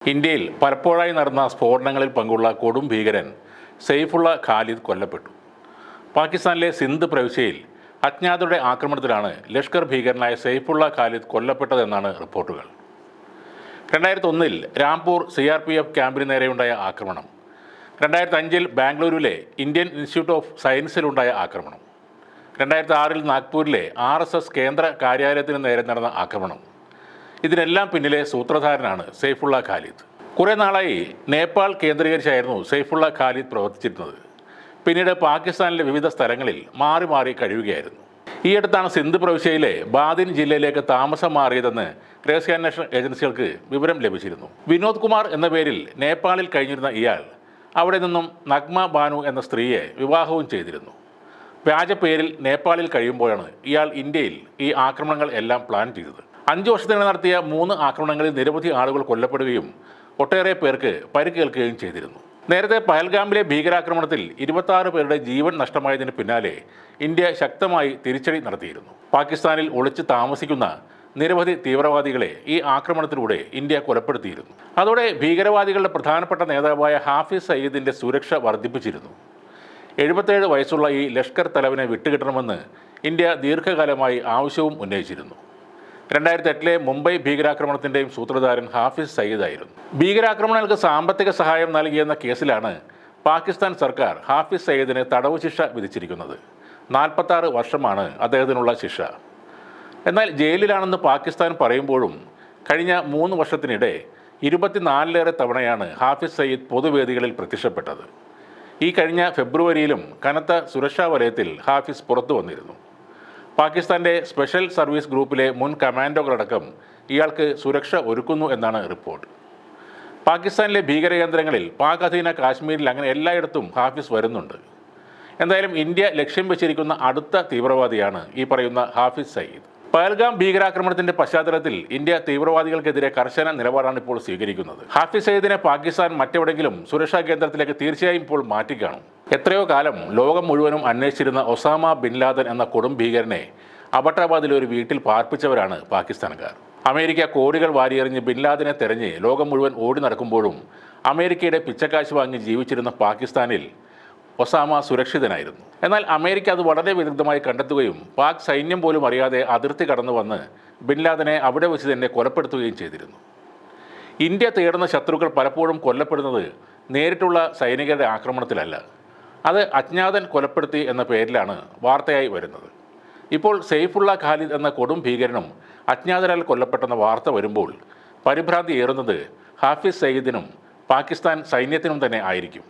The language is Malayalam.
ഇന്ത്യയിൽ പലപ്പോഴായി നടന്ന സ്ഫോടനങ്ങളിൽ പങ്കുള്ള കൊടും ഭീകരൻ സെയ്ഫുള്ള ഖാലിദ് കൊല്ലപ്പെട്ടു. പാകിസ്ഥാനിലെ സിന്ധ് പ്രവിശ്യയിൽ അജ്ഞാതരുടെ ആക്രമണത്തിലാണ് ലഷ്കർ ഭീകരനായ സെയ്ഫുള്ള ഖാലിദ് കൊല്ലപ്പെട്ടതെന്നാണ് റിപ്പോർട്ടുകൾ. 2001 രാംപൂർ CRPF ക്യാമ്പിന് നേരെയുണ്ടായ ആക്രമണം, 2005 ബാംഗ്ലൂരിലെ ഇന്ത്യൻ ഇൻസ്റ്റിറ്റ്യൂട്ട് ഓഫ് സയൻസിലുണ്ടായ ആക്രമണം, 2006 നാഗ്പൂരിലെ RSS കേന്ദ്ര കാര്യാലയത്തിന് നേരെ നടന്ന ആക്രമണം, ഇതിനെല്ലാം പിന്നിലെ സൂത്രധാരനാണ് സെയ്ഫുള്ള ഖാലിദ്. കുറേ നാളായി നേപ്പാൾ കേന്ദ്രീകരിച്ചായിരുന്നു സെയ്ഫുള്ള ഖാലിദ് പ്രവർത്തിച്ചിരുന്നത്. പിന്നീട് പാകിസ്ഥാനിലെ വിവിധ സ്ഥലങ്ങളിൽ മാറി മാറി കഴിയുകയായിരുന്നു. ഈയടുത്താണ് സിന്ധ് പ്രവിശ്യയിലെ ബാദിൻ ജില്ലയിലേക്ക് താമസം മാറിയതെന്ന് രഹസ്യാന്വേഷണ ഏജൻസികൾക്ക് വിവരം ലഭിച്ചിരുന്നു. വിനോദ് കുമാർ എന്ന പേരിൽ നേപ്പാളിൽ കഴിഞ്ഞിരുന്ന ഇയാൾ അവിടെ നിന്നും നഗ്മ ബാനു എന്ന സ്ത്രീയെ വിവാഹവും ചെയ്തിരുന്നു. വ്യാജ പേരിൽ നേപ്പാളിൽ കഴിയുമ്പോഴാണ് ഇയാൾ ഇന്ത്യയിൽ ഈ ആക്രമണങ്ങൾ എല്ലാം പ്ലാൻ ചെയ്തത്. 5 വർഷത്തിനിടെ നടത്തിയ 3 ആക്രമണങ്ങളിൽ നിരവധി ആളുകൾ കൊല്ലപ്പെടുകയും ഒട്ടേറെ പേർക്ക് പരിക്കേൽക്കുകയും ചെയ്തിരുന്നു. നേരത്തെ പഹൽഗാമിലെ ഭീകരാക്രമണത്തിൽ 26 പേരുടെ ജീവൻ നഷ്ടമായതിന് പിന്നാലെ ഇന്ത്യ ശക്തമായി തിരിച്ചടി നടത്തിയിരുന്നു. പാകിസ്ഥാനിൽ ഒളിച്ചു താമസിക്കുന്ന നിരവധി തീവ്രവാദികളെ ഈ ആക്രമണത്തിലൂടെ ഇന്ത്യ കൊലപ്പെടുത്തിയിരുന്നു. അതോടെ ഭീകരവാദികളുടെ പ്രധാനപ്പെട്ട നേതാവായ ഹാഫിസ് സയ്യിദിൻ്റെ സുരക്ഷ വർദ്ധിപ്പിച്ചിരുന്നു. 77 വയസ്സുള്ള ഈ ലഷ്കർ തലവനെ വിട്ടുകിട്ടണമെന്ന് ഇന്ത്യ ദീർഘകാലമായി ആവശ്യവും ഉന്നയിച്ചിരുന്നു. 2008 മുംബൈ ഭീകരാക്രമണത്തിൻ്റെയും സൂത്രധാരൻ ഹാഫിസ് സയ്യിദ് ആയിരുന്നു. ഭീകരാക്രമണങ്ങൾക്ക് സാമ്പത്തിക സഹായം നൽകിയെന്ന കേസിലാണ് പാകിസ്ഥാൻ സർക്കാർ ഹാഫിസ് സയ്യിദിന് തടവ് ശിക്ഷ വിധിച്ചിരിക്കുന്നത്. 46 വർഷമാണ് അദ്ദേഹത്തിനുള്ള ശിക്ഷ. എന്നാൽ ജയിലിലാണെന്ന് പാകിസ്ഥാൻ പറയുമ്പോഴും കഴിഞ്ഞ 3 വർഷത്തിനിടെ 24ലേറെ തവണയാണ് ഹാഫിസ് സയ്യിദ് പൊതുവേദികളിൽ പ്രത്യക്ഷപ്പെട്ടത്. ഈ കഴിഞ്ഞ ഫെബ്രുവരിയിലും കനത്ത സുരക്ഷാ വലയത്തിൽ ഹാഫിസ് പുറത്തു വന്നിരുന്നു. പാകിസ്ഥാൻ്റെ സ്പെഷ്യൽ സർവീസ് ഗ്രൂപ്പിലെ മുൻ കമാൻഡോകളടക്കം ഇയാൾക്ക് സുരക്ഷ ഒരുക്കുന്നു എന്നാണ് റിപ്പോർട്ട്. പാകിസ്ഥാനിലെ ഭീകരകേന്ദ്രങ്ങളിൽ പാക് അധീന കാശ്മീരിൽ അങ്ങനെ എല്ലായിടത്തും ഹാഫിസ് വരുന്നുണ്ട്. എന്തായാലും ഇന്ത്യ ലക്ഷ്യം വെച്ചിരിക്കുന്ന അടുത്ത തീവ്രവാദിയാണ് ഈ പറയുന്ന ഹാഫിസ് സയ്യിദ്. പഹൽഗാം ഭീകരാക്രമണത്തിന്റെ പശ്ചാത്തലത്തിൽ ഇന്ത്യ തീവ്രവാദികൾക്കെതിരെ കർശന നിലപാടാണ് ഇപ്പോൾ സ്വീകരിക്കുന്നത്. ഹാഫിസ് സയ്യിദിനെ പാകിസ്ഥാൻ മറ്റെവിടെങ്കിലും സുരക്ഷാ കേന്ദ്രത്തിലേക്ക് തീർച്ചയായും ഇപ്പോൾ മാറ്റിക്കാണും. എത്രയോ കാലം ലോകം മുഴുവനും അന്വേഷിച്ചിരുന്ന ഒസാമ ബിൻ ലാദൻ എന്ന കൊടും ഭീകരനെ അബട്ടാബാദിലെ ഒരു വീട്ടിൽ പാർപ്പിച്ചവരാണ് പാകിസ്ഥാൻകാർ. അമേരിക്ക കോടികൾ വാരിയെറിഞ്ഞ് ബിൻ ലാദനെ തെരഞ്ഞ് ലോകം മുഴുവൻ ഓടി നടക്കുമ്പോഴും അമേരിക്കയുടെ പിച്ചക്കാശ് വാങ്ങി ജീവിച്ചിരുന്ന പാകിസ്ഥാനിൽ ഒസാമ സുരക്ഷിതനായിരുന്നു. എന്നാൽ അമേരിക്ക അത് വളരെ വിദഗ്ധമായി കണ്ടെത്തുകയും പാക് സൈന്യം പോലും അറിയാതെ അതിർത്തി കടന്നു വന്ന് ബിൻ ലാദനെ അവിടെ വെച്ച് തന്നെ കൊലപ്പെടുത്തുകയും ചെയ്തിരുന്നു. ഇന്ത്യ തേടുന്ന ശത്രുക്കൾ പലപ്പോഴും കൊല്ലപ്പെടുന്നത് നേരിട്ടുള്ള സൈനികരുടെ ആക്രമണത്തിലല്ല, അത് അജ്ഞാതൻ കൊലപ്പെടുത്തി എന്ന പേരിലാണ് വാർത്തയായി വരുന്നത്. ഇപ്പോൾ സെയ്ഫുള്ള ഖാലിദ് എന്ന കൊടും ഭീകരനും അജ്ഞാതരാൽ കൊല്ലപ്പെട്ടെന്ന വാർത്ത വരുമ്പോൾ പരിഭ്രാന്തി ഏറുന്നത് ഹാഫിസ് സയ്യിദിനും പാകിസ്ഥാൻ സൈന്യത്തിനും തന്നെ ആയിരിക്കും.